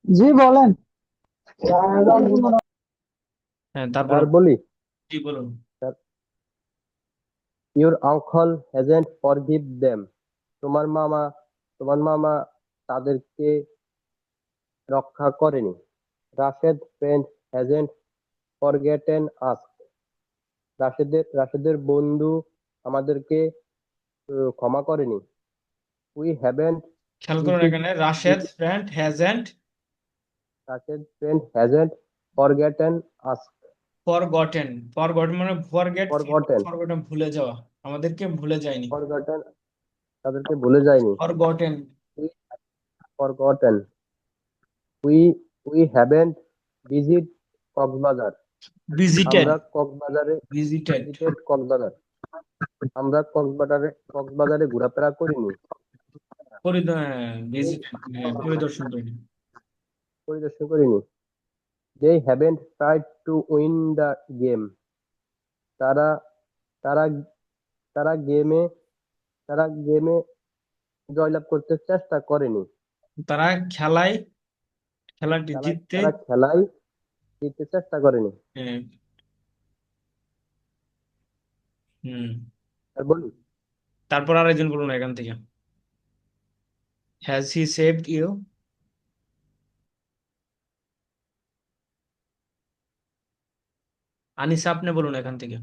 জি বলেন। হ্যাঁ, তারপর স্যার বলি, জি বলুন। Sir, your uncle hasn't forgive them. তোমার মামা তোমার মামা তাদেরকে রক্ষা করেনি। রাশেদ ফ্রেন্ড হ্যাজেন্ট ফরগেটেন আস। রাশেদের বন্ধু আমাদেরকে ক্ষমা করেনি। উই হ্যাভেন্ট খেয়াল করুন ভিজিট এখানে, Rashed friend hasn't Rashed friend hasn't forgotten us. Forgotten. Forgotten মানে ফরগেট, ফরগটেন ফরগটেন ভুলে যাওয়া, আমাদেরকে ভুলে যায়নি। ফরগটেন তাদেরকে ভুলে যায়নি। Forgotten, we forgotten we we haven't visit Cox's Bazar. Visited, আমরা কক্সবাজারে ভিজিটেড, ভিজিটেড কক্সবাজার। আমরা কক্সবাজারে ঘোরাফেরা করিনি। They ভিজিট, পরিদর্শন করিনি। পরিদর্শন করিনি। They haven't tried to win the game. তারা তারা তারা গেমে তারা গেমে জয়লাভ করতে চেষ্টা করেনি। তারা খেলাটি জিততে, তারা খেলায় জিততে চেষ্টা করেনি। আহ, হুম, আর বলি, তারপর আরেকজন বলুন এখান থেকে। Has he saved you? Anisa, আপনি বলুন এখান থেকে।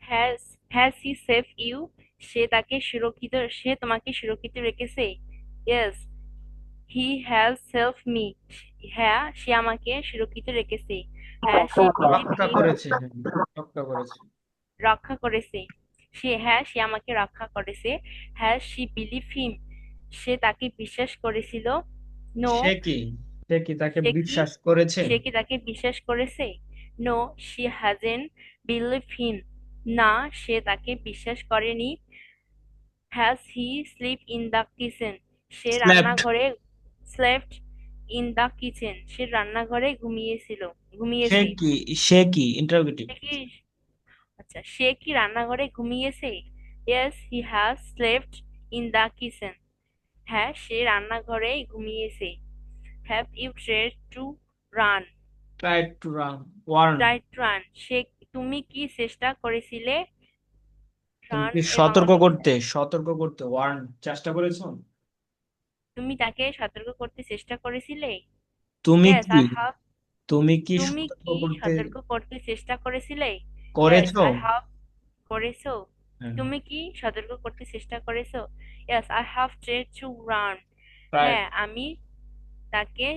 Has has he save you? সে তোমাকে সুরক্ষিত রেখেছে। Yes, he has save me. হ্যাঁ, সে আমাকে সুরক্ষিত রেখেছে। হ্যাঁ, সি বিলিভ রক্ষা হিম। করেছে, হ্যাঁ, রক্ষা করেছে। রক্ষা করেছে। সে আমাকে রক্ষা করেছে। হ্যাঁ, সি বিলিভ হিম। সে তাকে বিশ্বাস করেছিল। নো। সে কি সে কি তাকে সে কি বিশ্বাস করেছে? সে কি তাকে বিশ্বাস করেছে? No, she hasn't believe him. না, সে তাকে বিশ্বাস করেনি। Has he slip in the kitchen? সে স্ল্যাপড। রান্নাঘরে স্লেপ্ট ইন দ্য কিচেন? সে রান্নাঘরে সে ঘুমিয়েছে। কি সে কি ইন্টারোগেটিভ। সে কি আচ্ছা, সে কি রান্নাঘরে ঘুমিয়েছে? Yes, he has slept in the kitchen. হ্যাঁ, সে রান্নাঘরে ঘুমিয়েছে। Have you tried to run? Try to run, warn. Tried to run. তুমি কি চেষ্টা করেছিলে? তুমি রান কি এর বাংলা কি স্যার? সতর্ক করতে, ওয়ার্ন, চেষ্টা করেছো? তুমি তাকে সতর্ক করতে চেষ্টা করেছিলে? তুমি ইয়েস, কি আই হ্যাভ। তুমি কি তুমি সতর্ক কি করতে সতর্ক করতে চেষ্টা করেছিলে? ইয়েস, করেছো? I have. করেছো? হ্যাঁ, তুমি কি সতর্ক করতে চেষ্টা করেছো? Yes, I have tried to run. Try. হ্যাঁ, আমি তাকে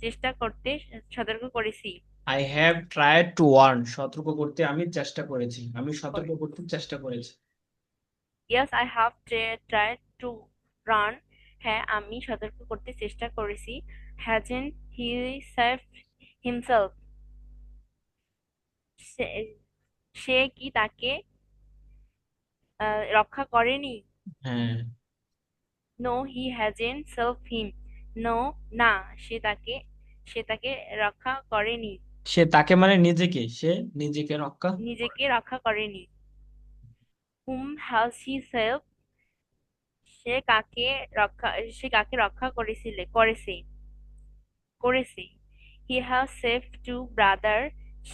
চেষ্টা করতে সতর্ক করেছি। I have tried to warn, সতর্ক করতে আমি চেষ্টা করেছি, আমি সতর্ক করে করতে চেষ্টা করেছি। Yes, I have tried to run. হ্যাঁ, আমি সতর্ক করতে চেষ্টা করেছি। Hasn't he saved himself? সে সে কি তাকে রক্ষা করেনি? হ্যাঁ, no, he hasn't self him. No, না, সে তাকে সে তাকে রক্ষা করেনি। সে তাকে মানে নিজেকে, সে নিজেকে রক্ষা। নিজেকে রক্ষা করেনি। Whom has he self? সে কাকে সে কাকে রক্ষা করেছে? He has save to brother?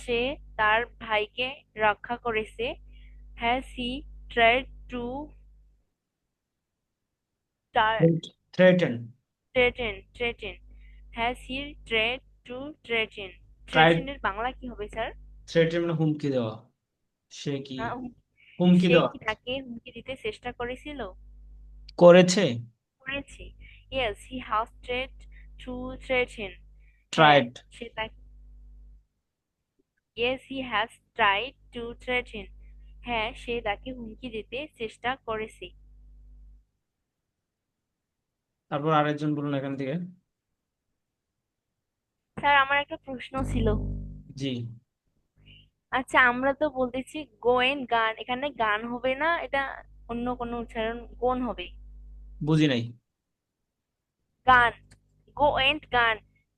সে তার ভাইকে রক্ষা করেছে। Has he tried to threaten. Threaten? Has he tried to threaten? Try, threaten এর বাংলা কি হবে স্যার? থ্রেটেন মানে হুমকি দেওয়া। সে কি আহ, হুমকি সে দেওয়া কি তাকে হুমকি দিতে চেষ্টা করেছিল? করেছে? করেছে। Yes, he has tried to threaten. হ্যাঁ, ট্রাইড। সে তাকে yes, he has tried to threaten. হ্যাঁ, সে তাকে হুমকি দিতে চেষ্টা করেছে। তারপর আরেকজন বলুন এখান থেকে। স্যার, আমার একটা প্রশ্ন ছিল। জি, আচ্ছা, আমরা তো বলতেছি গোয়েন গান, এখানে গান হবে না, এটা অন্য কোনো উচ্চারণ কোন হবে? বুঝি নাই। গান, গো এন্ড গান,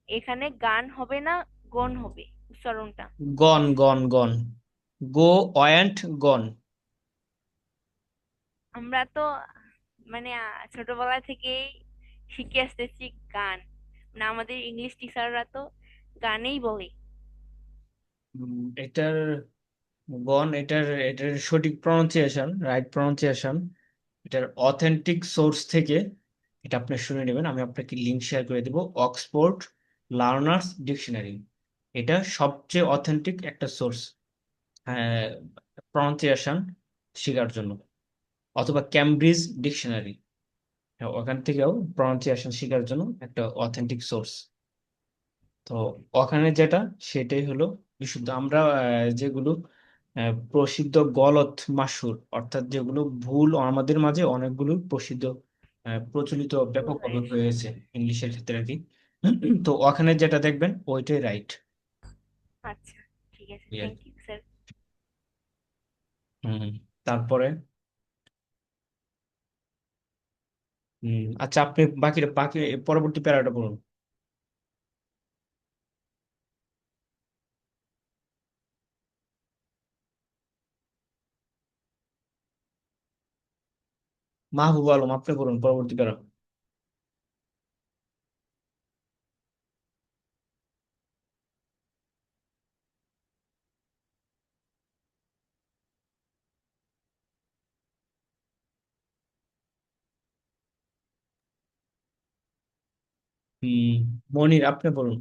এখানে গান হবে না, গন হবে উচ্চারণটা? গন, গন, গন। গো ওয়ান্ট গন। আমরা তো মানে ছোটবেলা থেকেই শিখে আসতেছি গান। না, আমাদের ইংলিশ টিচাররা তো গানেই বলে। এটার বন এটার এটার সঠিক প্রনাউন্সিয়েশন, রাইট প্রনাউন্সিয়েশন, এটার অথেন্টিক সোর্স থেকে এটা আপনি শুনে নেবেন। আমি আপনাকে লিঙ্ক শেয়ার করে দেব, অক্সফোর্ড লার্নার্স ডিকশনারি। এটা সবচেয়ে অথেন্টিক একটা সোর্স প্রনাউন্সিয়েশন শেখার জন্য। অথবা ক্যামব্রিজ ডিকশনারি, ওখান থেকেও প্রনাউন্সিয়েশন শেখার জন্য একটা অথেন্টিক সোর্স। তো ওখানে যেটা, সেটাই হলো বিশুদ্ধ। আমরা যেগুলো প্রসিদ্ধ গলত মাসুর, অর্থাৎ যেগুলো ভুল, আমাদের মাঝে অনেকগুলো প্রসিদ্ধ প্রচলিত ভুল ব্যাপকভাবে হয়েছে। হয়েছে ইংলিশের ক্ষেত্রে আর কি। তো ওখানে যেটা দেখবেন ওইটাই রাইট। আচ্ছা, ঠিক আছে, থ্যাংক ইউ স্যার। হুম। তারপরে আচ্ছা, আপনি বাকি বাকি পরবর্তী প্যারাটা বলুন। মাহবুব আলম, আপনি বলুন পরবর্তী প্যারা। হম। মনির, আপনি বলুন।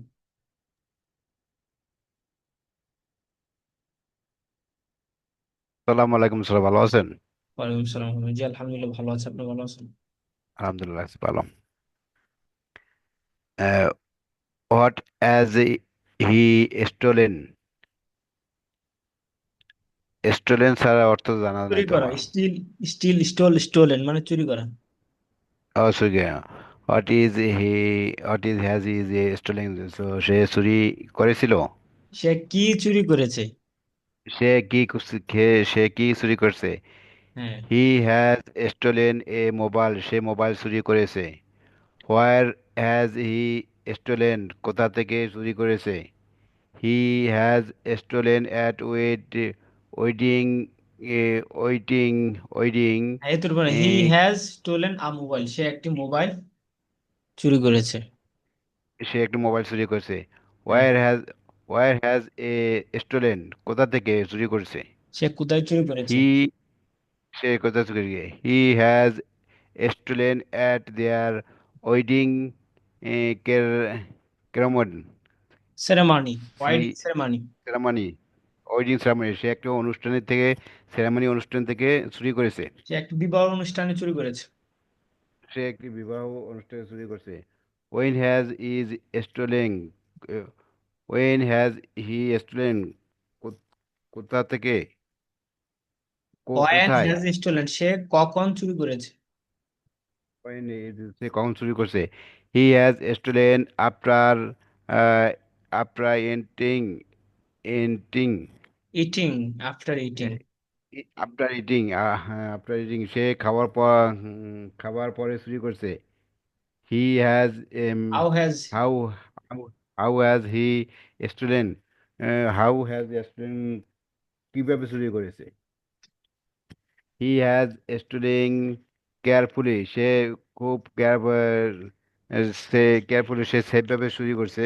সালাম আলাইকুম স্যার, ভালো আছেন? ওয়ালাইকুম সালাম। জি আলহামদুলিল্লাহ ভালো আছে, আপনি ভালো আছেন? আলহামদুলিল্লাহ আছি ভালো। What as he stolen? Stolen sir অর্থ জানা চুরি নাই তো করা, আমার। স্টিল। স্টিল, স্টোলেন মানে চুরি করা। অসুখে what is has is a stolen, তো সে চুরি করেছিল। সে কি চুরি করেছে? সে কি চুরি করছে? হ্যাঁ। হি has stolen A mobile, say mobile চুরি করেছে। হোয়ার হ্যাজ হি স্টোলেন, কোথা থেকে চুরি করেছে? He has stolen at wedding waiting wedding হ্যাঁ, এত মানে he has stolen a mobile, সে একটি মোবাইল চুরি করেছে। সে একটি মোবাইল চুরি করেছে। হ্যাঁ। Where has where has a stolen, কোথা থেকে চুরি করেছে? সে কোথায় চুরি করেছে? হি সে কোথা চুরি করেছে? He has stolen at there wedding ceremony, ceremony, see wedding ceremony. Ceremony, wedding ceremony, সে একটা অনুষ্ঠানের থেকে, সেরামানি অনুষ্ঠান থেকে চুরি করেছে। সে একটি বিবাহ অনুষ্ঠানে চুরি করেছে। সে একটি বিবাহ অনুষ্ঠানে চুরি করছে। When has is stolen, when has he stolen, কোথা থেকে, ওয়ান কোথায়? হ্যাজ স্টোলেন, সে কখন চুরি করেছে? ওয়েন সে কখন চুরি করছে? হি has stolen after, after এন্টিং, এন্টিং eating, after eating. After eating, after eating, সে খাবার পর, খাবার পরে চুরি করছে। He has how has, how how has he stolen, how has stolen, কিভাবে চুরি করেছে? হি হ্যাজ স্টোলেন কেয়ারফুলি, সে খুব সে কেয়ারফুলি, সে সেফভাবে চুরি করছে।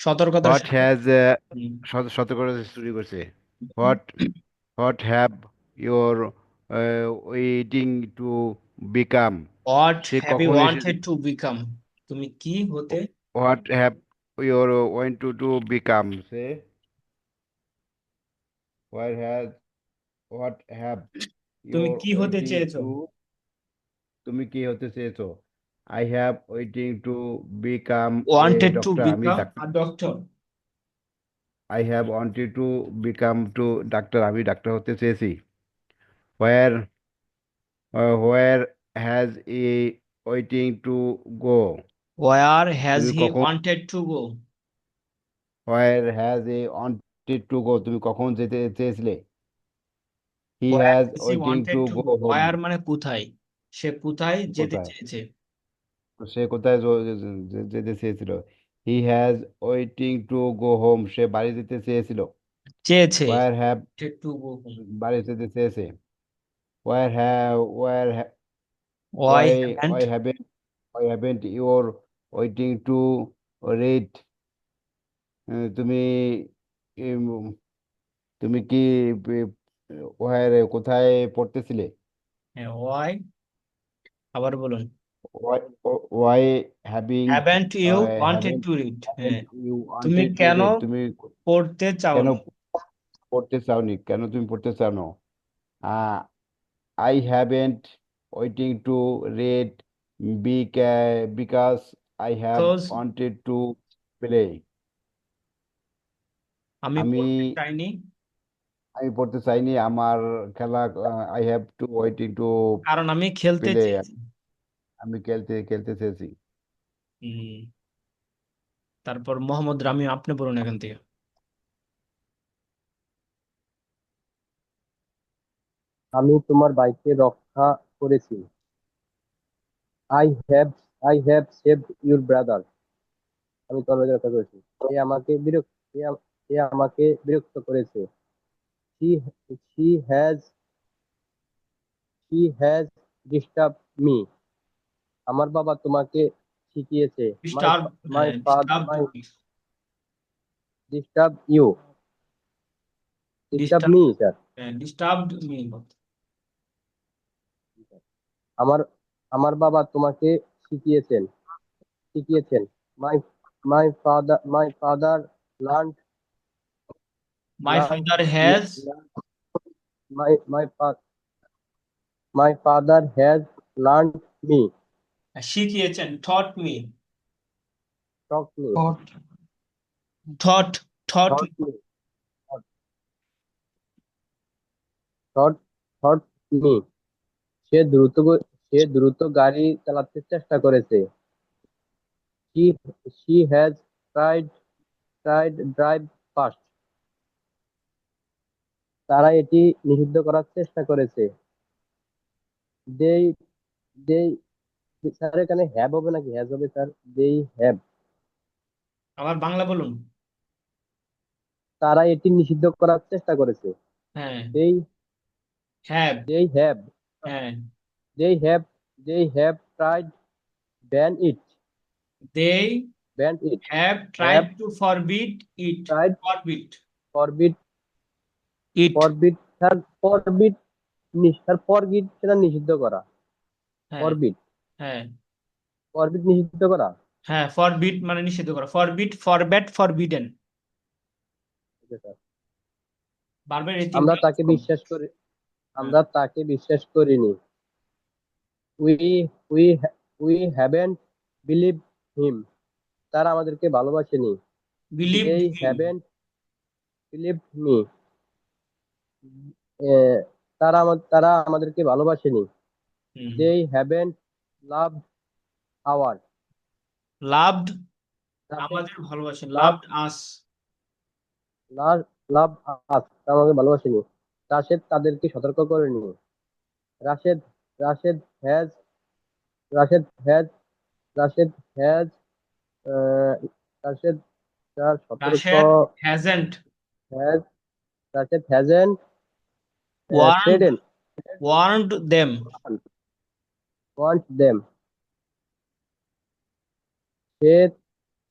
সতর্কতার হোয়াট সাথে। Has hmm. সতর্কতা চুরি করছে। What what have your waiting to become, what সে হ্যাভ ইউ কখন এসে, ওয়ান্টেড টু বিকাম, তুমি কি হতে, what have your went to become, সে হোয়াট হ্যাজ হোয়াট হ্যাভ তুমি ইউর কি হতে ওয়েটিং চেয়েছো? টু, তুমি কি হতে চেয়েছো? I have waiting to become a wanted to doctor, আমি বিকাম ডাক্তার। A doctor. I have wanted to become two doctor, আমি ডাক্তার হতে চেয়েছি। Where where has he waiting to go, where has তুমি হি কখন, wanted to go? Where has a wanted to go, তুমি কখন যেতে চেয়েছিলে? He where has has he waiting wanted to to go go, home, where মানে কোথায়, সে কোথায় যেতে কোথায়, চেয়েছে? তো সে কোথায় যেতে চেয়েছিল? He has waiting to go home, সে বাড়ি যেতে চেয়েছিল। চেয়েছে, where have, wanted to go home. বাড়ি যেতে চেয়েছে। Where have, where Why why why haven't, haven why haven't you're waiting to read? তুমি উম, তুমি কি কোথায় পড়তেছিলে? হ্যাঁ, ওয়াই, আবার বলুন। why why having haven't you wanted haven't to read? হ্যাঁ, haven't you তুমি wanted to কেন read? তুমি পড়তে কেন চাওনি? পড়তে চাওনি? কেন তুমি পড়তে চাও না? I haven't waiting to read because I have because wanted to play. আমি আমি পড়তে চাইনি, আমি পড়তে চাইনি, আমার খেলা I have to waiting to কারণ আমি খেলতে play. চেয়েছি। আমি খেলতে খেলতে চেয়েছি। হুম, তারপর মোহাম্মদ রামি, আপনি বলুন এখান থেকে। আমি তোমার ভাইকে রক্ষা করেছি। I have I have saved your brother. আমি তোমার ভাইকে রক্ষা করেছি। এ আমাকে বিরক্ত এ আমাকে বিরক্ত করেছে। She she has she has disturb me. আমার বাবা তোমাকে শিখিয়েছে। মাই ডিস্টার্ব, মাই হ্যাঁ, father disturb, my disturb you disturb disturb, me sir. Disturbed me. আমার আমার বাবা তোমাকে শিখিয়েছেন শিখিয়েছেন। My my father learn my learn father has, my my my father has learn me শিখিয়েছেন, thought me, talk me thought, thought, thought me thought thought me. সে দ্রুত গাড়ি চালাতে চেষ্টা করেছে। She she has tried drive fast. তারা এটি নিষিদ্ধ করার চেষ্টা করেছে। দে দে স্যার এখানে হ্যাভ হবে নাকি হ্যাজ হবে স্যার? They have. আবার বাংলা বলুন। তারা এটি নিষিদ্ধ করার চেষ্টা করেছে। হ্যাঁ, দে হ্যাভ, দে হ্যাভ হ্যাঁ, they have they have tried ban it they ban it have tried have to forbid it, tried forbid forbid it. Forbid sir forbid sir forbid সেটা নিষিদ্ধ করা। হ্যাঁ, ফরবিট হ্যাঁ, ফরবিট নিষিদ্ধ করা। হ্যাঁ, forbid মানে নিষিদ্ধ করা, ফরবিড, ফরব্যাট, ফরবিডেন, ওকে স্যার। বারবার এই আমরা তিনটা তাকে form। বিশ্বাস করি হ্যাঁ, আমরা তাকে বিশ্বাস করিনি। We we we haven't believe him. তারা আমাদেরকে ভালোবাসেনি। Believed they him. Haven't believe me. তারা আমাদেরকে ভালোবাসেনি। They haven't love our. Loved, Rashed আমাদের ভালোবাসেন, লাভ লাভড আস। লাভ আস। তারা আমাকে ভালোবাসেনি। রাশেদ তাদেরকে সতর্ক করেনি। Rashed Rashed has Rashed has Rashed has Rashed তার সতর্ক Rashed hasn't has Rashed hasn't warned, threaten warned them. Want them. সে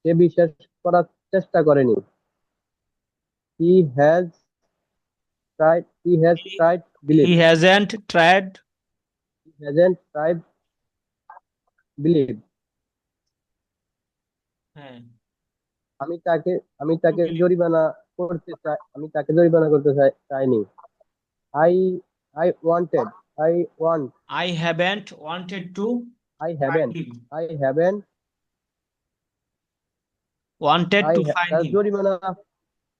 সে বিশ্বাস করার চেষ্টা করেনি। He has tried believe he hasn't tried. He hasn't tried believe. হ্যাঁ, আমি তাকে আমি টু তাকে বিলিভ। জরিমানা করতে চাইনি। I I wanted I want I haven't wanted to I find haven't him, I haven't wanted to find তার হিম। জরিমানা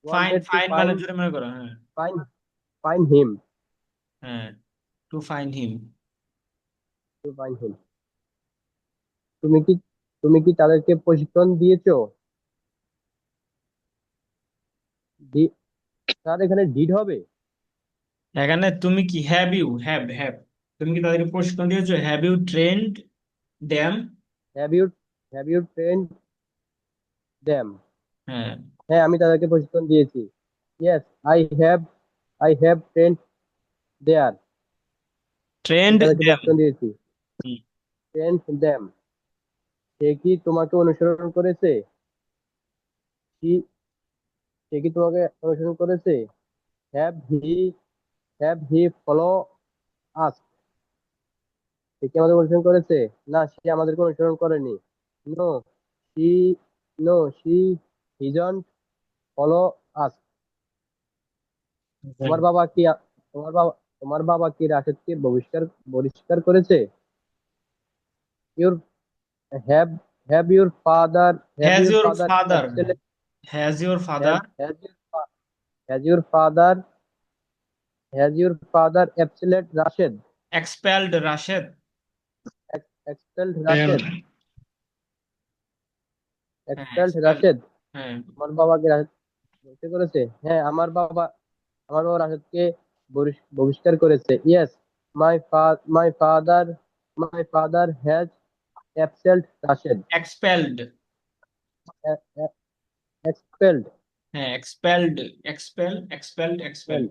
ফাইন, ওয়ান্টেড টু ফাইন মানে জরিমানা করা। হ্যাঁ, ফাইন ফাইন হিম হ্যাঁ, to find him. To fine him. তুমি কি তুমি কি তাদেরকে প্রশিক্ষণ দিয়েছো? স্যার এখানে ডিড হবে। এখানে তুমি কি, হ্যাভ ইউ, হ্যাভ, হ্যাভ, তুমি কি তাদেরকে প্রশিক্ষণ দিয়েছো? Have you trained them? Have you trained them. হ্যাঁ, হ্যাঁ আমি তাদেরকে প্রশিক্ষণ দিয়েছি। Yes I have trained their. আমি ট্রেন্ড তাদেরকে দেম। প্রশিক্ষণ দিয়েছি। Trend them. সে কি তোমাকে অনুসরণ করেছে? কি সে কি তোমাকে অনুসরণ করেছে? Have he have he follow us? সে কি আমাদের অনুসরণ করেছে? না, সে আমাদেরকে অনুসরণ করেনি। No she no she hasn't follow us. তোমার বাবা কি তোমার বাবা তোমার বাবা কি রাশেদকে বহিষ্কার করেছে? Your have have your father have has your your father father, absent has your has father has your has your father has your father absent Rashed expelled Rashed? Expelled Rashed হ্যাঁ, এক্সপেলড এক্সপেল। রাশেদ? হ্যাঁ, তোমার বাবাকে রাশেদ বহিষ্কার করেছে? হ্যাঁ, আমার বাবা রাশেদকে বহিষ্কার করেছে। Yes, my father my father has absent Rashed expelled. Expelled হ্যাঁ, এক্সপেলড, এক্সপেল।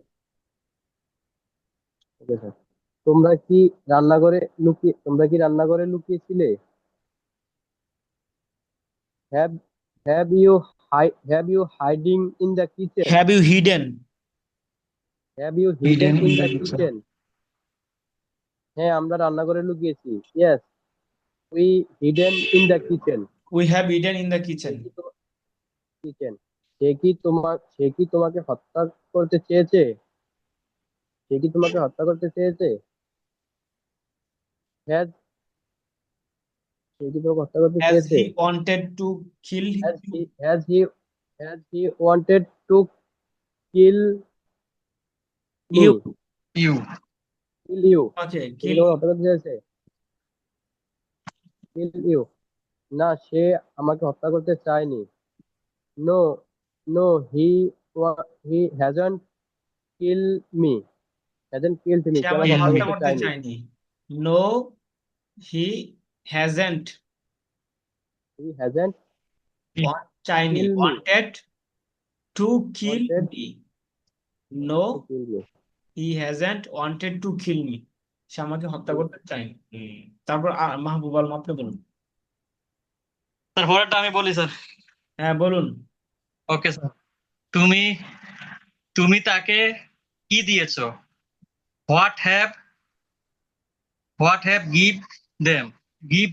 Okay sir. তোমরা কি রান্নাঘরে লুকিয়েছিলে? Have have you hiding in the kitchen? Have you hidden? Have you hidden Hidden in in the the kitchen. Kitchen? হ্যাঁ, আমরা রান্নাঘরে লুকিয়েছি। Yes, we hidden in the kitchen. We have hidden in the সে kitchen. কি kitchen সে কি তোমাকে হত্যা করতে চেয়েছে? সে কি তোমাকে হত্যা করতে চেয়েছে? হ্যাজ সে কি তোমাকে হত্যা করতে হ্যাজ চেয়েছে? He wanted to kill has you? He has he has he wanted to kill me you? You. Kill you? Okay, সে কি কিল। তোমাকে হত্যা করতে চেয়েছে? Kill you? না, সে আমাকে হত্যা করতে চায়নি। No no he hasn't kill me সে সে আমাকে আমাকে হত্যা হত্যা করতে করতে চায়নি। চায়নি। No, he hasn't he hasn't চাইনি, kill me wanted to kill wanted me. No, two kill me. He hasn't wanted to kill me. সে আমাকে হত্যা করতে চায়নি। তারপর মাহবুব আলম, আপনি বলুন। স্যার পরেরটা আমি বলি স্যার। হ্যাঁ, বলুন। Okay sir. তুমি তুমি তাকে কি দিয়েছো? What have give them? Give,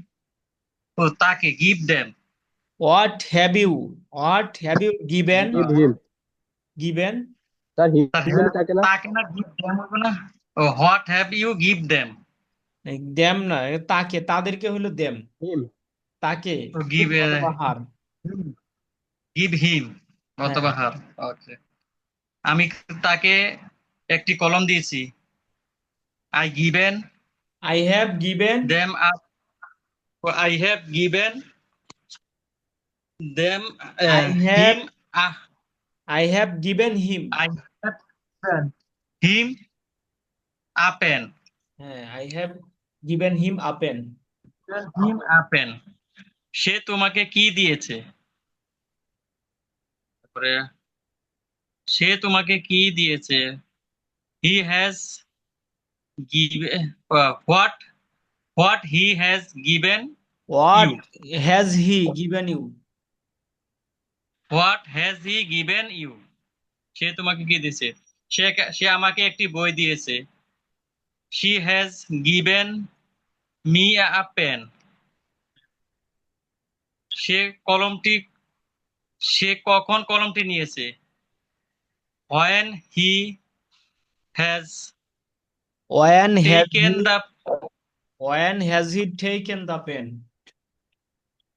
ও তাকে give them. What have you given? Give him. Given? Sir sir him বলে থাকে না? তাকে না গিভ দেম হবে না? ও what have you give them? Them না, তাকে, তাদেরকে হলো দেম। হিম তাকে তো গিভ, অথবা হার। গিভ হিম হ্যাঁ, অথবা হার। ওকে। আমি তাকে একটি কলম দিয়েছি। I given I have given them up, I have given them I have him, I have given him. I have him a pen. হ্যাঁ, I have given him a pen. Him a pen. সে তোমাকে কি দিয়েছে? তারপরে সে তোমাকে কি দিয়েছে? He has given, what he has given what you? Has he given you? What has he given you? সে তোমাকে কি দিয়েছে? সে আমাকে একটি বই দিয়েছে। She has given me a pen. সে কলমটি সে কখন কলমটি নিয়েছে? When he has when has he taken the when has he taken the pen?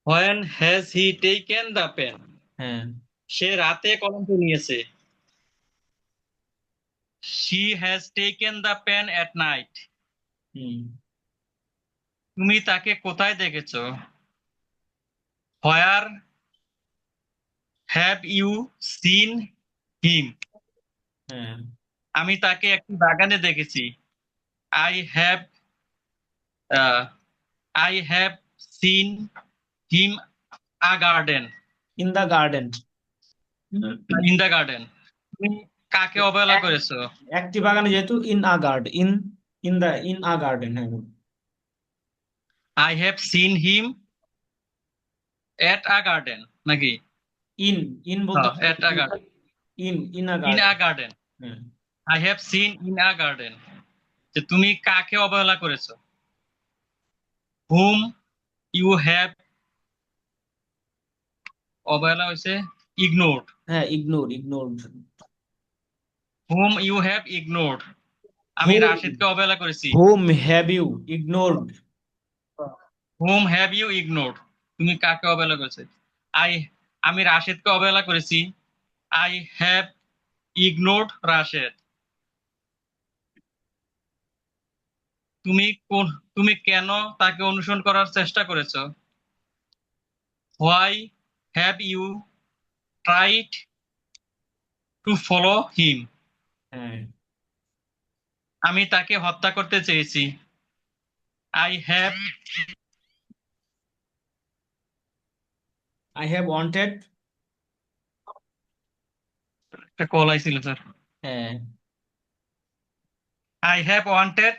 when has he taken the pen? হ্যাঁ, সে রাতে কলমটি নিয়েছে। She has taken the pen at night. হুম। তুমি তাকে কোথায় দেখেছো? Where have you seen him? হ্যাঁ, আমি তাকে একটি বাগানে দেখেছি। I have uh, I have seen him a garden. In the garden. In the garden. তুমি কাকে অবহেলা করেছো? একটি বাগানে, যেহেতু in a guard, in a garden. হ্যাঁ, I have seen him at a garden নাকি? ইন ইন বলতে হ্যাঁ, at a garden, in a in a garden. Garden. হ্যাঁ, I have seen in a garden, যে তুমি কাকে অবহেলা করেছো। হুম ইউ হ্যাভ, অবহেলা হয়েছে ইগনোরড। হ্যাঁ, ignore. Hmm you have ignored, আমি হোম রাশেদকে অবহেলা করেছি। Whom have you ignored? Hmm have you ignored, তুমি কাকে অবহেলা করেছো। আই, আমি রাশেদকে অবহেলা করেছি। I have ignored Rashed. তুমি কোন, তুমি কেন তাকে অনুসরণ করার চেষ্টা করেছো। Why have you tried to follow him, হ্যাঁ, আমি তাকে হত্যা করতে চেয়েছি। I have, I have wanted. একটা কল আইছিল স্যার। হ্যাঁ, I have wanted,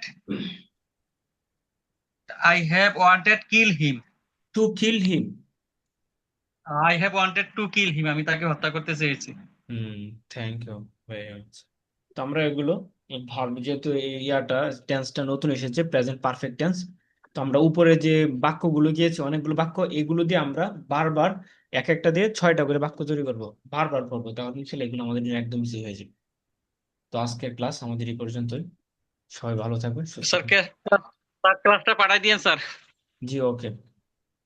I have wanted kill him, to kill him. I have wanted to kill him, আমি তাকে হত্যা করতে চেয়েছি। Hmm, thank you very much. তো আমরা এগুলো ভার্ব, যেহেতু এই ইয়াটা টেন্সটা নতুন এসেছে, প্রেজেন্ট পারফেক্ট টেন্স, তো আমরা উপরে যে বাক্যগুলো গিয়েছে অনেকগুলো বাক্য, এগুলো দিয়ে আমরা বারবার এক একটা দিয়ে 6টা করে বাক্য তৈরি করবো, বারবার করবো, তাহলে ইনশাল্লাহ এগুলো আমাদের জন্য একদম ইজি হয়ে যাবে। তো আজকের ক্লাস আমাদের এই পর্যন্তই। সবাই ভালো থাকবেন, সুস্থ স্যার থাকবেন। স্যার ক্লাসটা পাঠাই দিয়েন স্যার। জি, ওকে।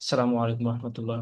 আসসালামু আলাইকুম রহমতুল্লাহ।